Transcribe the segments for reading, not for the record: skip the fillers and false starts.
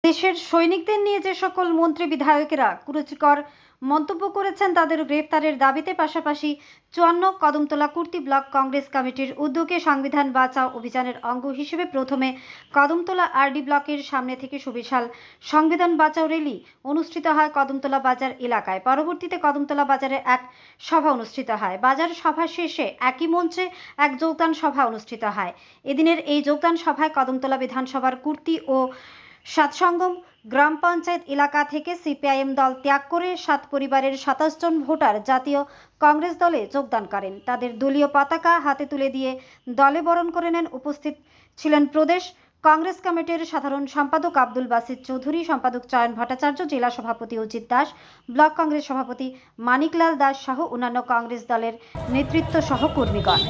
দেশের সৈনিকদের নিয়ে যে সকল মন্ত্রী বিধায়কেরা কুরুচিকর মন্তব্য করেছেন তাদের গ্রেফতারের দাবিতে পাশাপাশি ৫৪ কদমতলা কুর্তি ব্লক কংগ্রেস কমিটির উদ্যোগে সংবিধান বাঁচাও অভিযানের অঙ্গ হিসেবে প্রথমে কদমতলা আরডি ব্লকের সামনে থেকে সুবিশাল সংবিধান বাঁচাও র্যালি অনুষ্ঠিত হয় কদমতলা বাজার এলাকায়। পরবর্তীতে কদমতলা বাজারে এক সভা অনুষ্ঠিত হয়। বাজার সভা শেষে একই মঞ্চে এক যোগদান সভা অনুষ্ঠিত হয়। এদিনের এই যোগদান সভায় কদমতলা বিধানসভার কুর্তি ও সাতসঙ্গম গ্রাম পঞ্চায়েত এলাকা থেকে সিপিআইএম দল ত্যাগ করে ৭ পরিবারের ২৭ জন ভোটার জাতীয় কংগ্রেস দলে যোগদান করেন। তাদের দলীয় পতাকা হাতে তুলে দিয়ে দলে বরণ করে নেন। উপস্থিত ছিলেন প্রদেশ কংগ্রেস কমিটির সাধারণ সম্পাদক আব্দুল বাসিত চৌধুরী, সম্পাদক চয়ন ভট্টাচার্য, জেলা সভাপতি অজিত দাস, ব্লক কংগ্রেস সভাপতি মানিকলাল দাস সহ অন্যান্য কংগ্রেস দলের নেতৃত্ব সহ কর্মীগণ।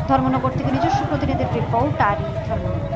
ধর্মনগর থেকে নিজস্ব প্রতিনিধির রিপোর্ট। আরি ধর্মনগর।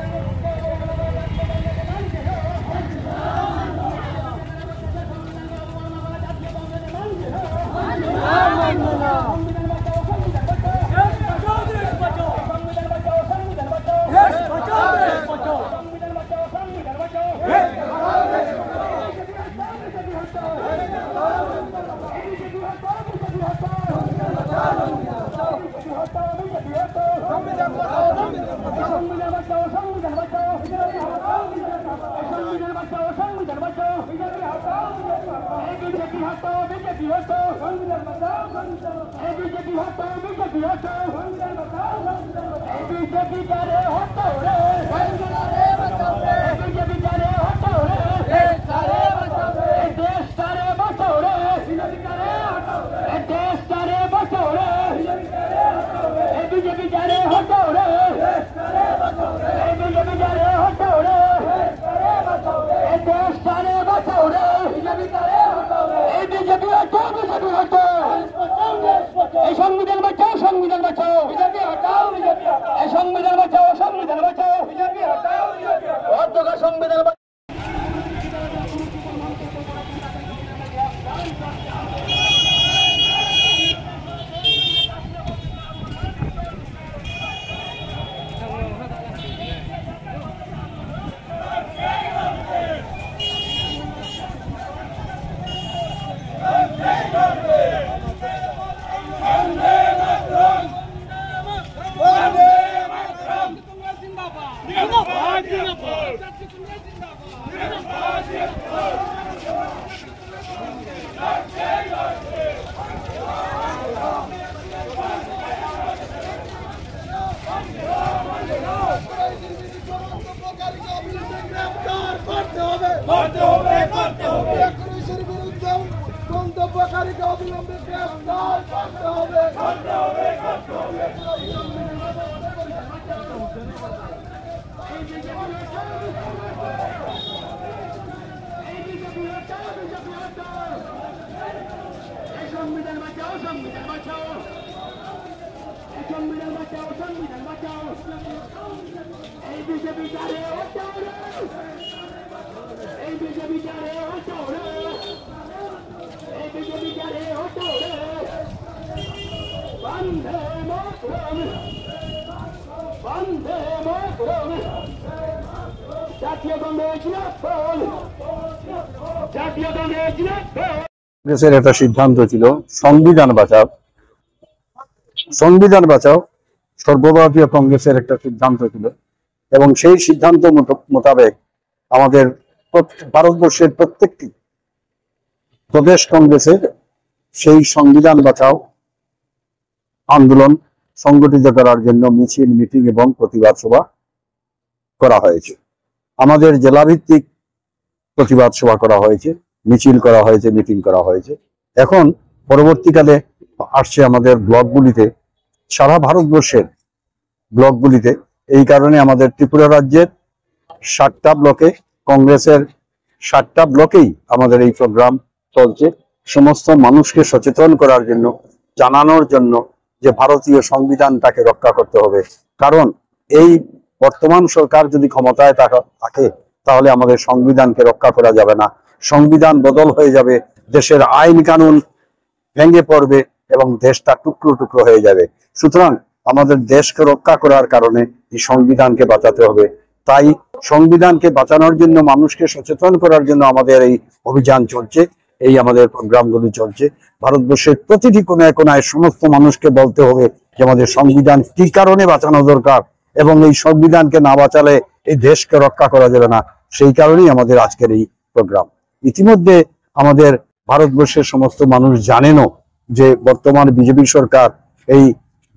কংগ্রেসের একটা সিদ্ধান্ত ছিল সংবিধান বাঁচাও। সংবিধান বাঁচাও সর্বভারতীয় কংগ্রেসের একটা সিদ্ধান্ত ছিল এবং সেই সিদ্ধান্ত মোতাবেক আমাদের ভারতবর্ষের প্রত্যেকটি প্রদেশ কংগ্রেসের সেই সংবিধান বাঁচাও আন্দোলন সংগঠিত করার জন্য মিছিল, মিটিং এবং প্রতিবাদ সভা করা হয়েছে। আমাদের জেলাভিত্তিক প্রতিবাদ সভা করা হয়েছে, মিছিল করা হয়েছে, মিটিং করা হয়েছে। এখন পরবর্তীকালে আসছে আমাদের ব্লকগুলিতে, সারা ভারতবর্ষের ব্লকগুলিতে। এই কারণে আমাদের ত্রিপুরা রাজ্যের 7টা ব্লকে, কংগ্রেসের 7টা ব্লকেই আমাদের এই প্রোগ্রাম চলছে, সমস্ত মানুষকে সচেতন করার জন্য, জানানোর জন্য যে ভারতীয় সংবিধানটাকে রক্ষা করতে হবে। কারণ এই বর্তমান সরকার যদি ক্ষমতায় থাকে তাহলে আমাদের সংবিধানকে রক্ষা করা যাবে না। সংবিধান বদল হয়ে যাবে, দেশের আইন কানুন ভেঙে পড়বে এবং দেশটা টুকরো টুকরো হয়ে যাবে। সুতরাং আমাদের দেশকে রক্ষা করার কারণে এই সংবিধানকে বাঁচাতে হবে। তাই সংবিধানকে বাঁচানোর জন্য, মানুষকে সচেতন করার জন্য আমাদের এই অভিযান চলছে, এই আমাদের প্রোগ্রামগুলি চলছে। ভারতবর্ষের প্রতিটি কোনায় কোনায় সমস্ত মানুষকে বলতে হবে যে আমাদের সংবিধান কি কারণে বাঁচানো দরকার, এবং এই সংবিধানকে না বাঁচালে এই দেশকে রক্ষা করা যাবে না। সেই কারণেই আমাদের আজকের এই প্রোগ্রাম। ইতিমধ্যে আমাদের ভারতবর্ষের সমস্ত মানুষ জানেনও যে বর্তমান বিজেপি সরকার এই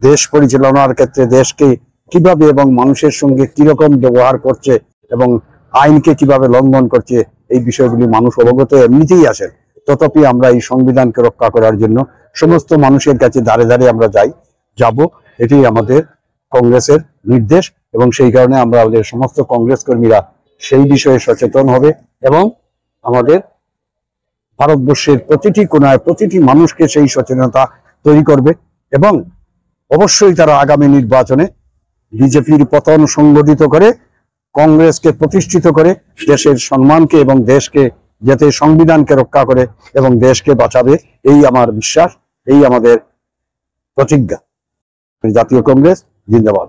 দেশ পরিচালনার ক্ষেত্রে দেশকে কিভাবে এবং মানুষের সঙ্গে কিরকম ব্যবহার করছে এবং আইনকে কিভাবে লঙ্ঘন করছে, এই বিষয়গুলি মানুষ অবগত এমনিতেই আছেন। তথাপি আমরা এই সংবিধানকে রক্ষা করার জন্য সমস্ত মানুষের কাছে দাঁড়ে দাঁড়িয়ে আমরা যাব। এটি আমাদের কংগ্রেসের নির্দেশ, এবং সেই কারণে আমরা আমাদের সমস্ত কংগ্রেস কর্মীরা সেই বিষয়ে সচেতন হবে এবং আমাদের ভারতবর্ষের প্রতিটি কোনায় প্রতিটি মানুষকে সেই সচেতনতা তৈরি করবে, এবং অবশ্যই তারা আগামী নির্বাচনে বিজেপির পতন সংগঠিত করে কংগ্রেসকে প্রতিষ্ঠিত করে দেশের সম্মানকে এবং দেশকে, যাতে সংবিধানকে রক্ষা করে এবং দেশকে বাঁচাবে, এই আমার বিশ্বাস, এই আমাদের প্রতিজ্ঞা। জাতীয় কংগ্রেস জিন্দাবাদ।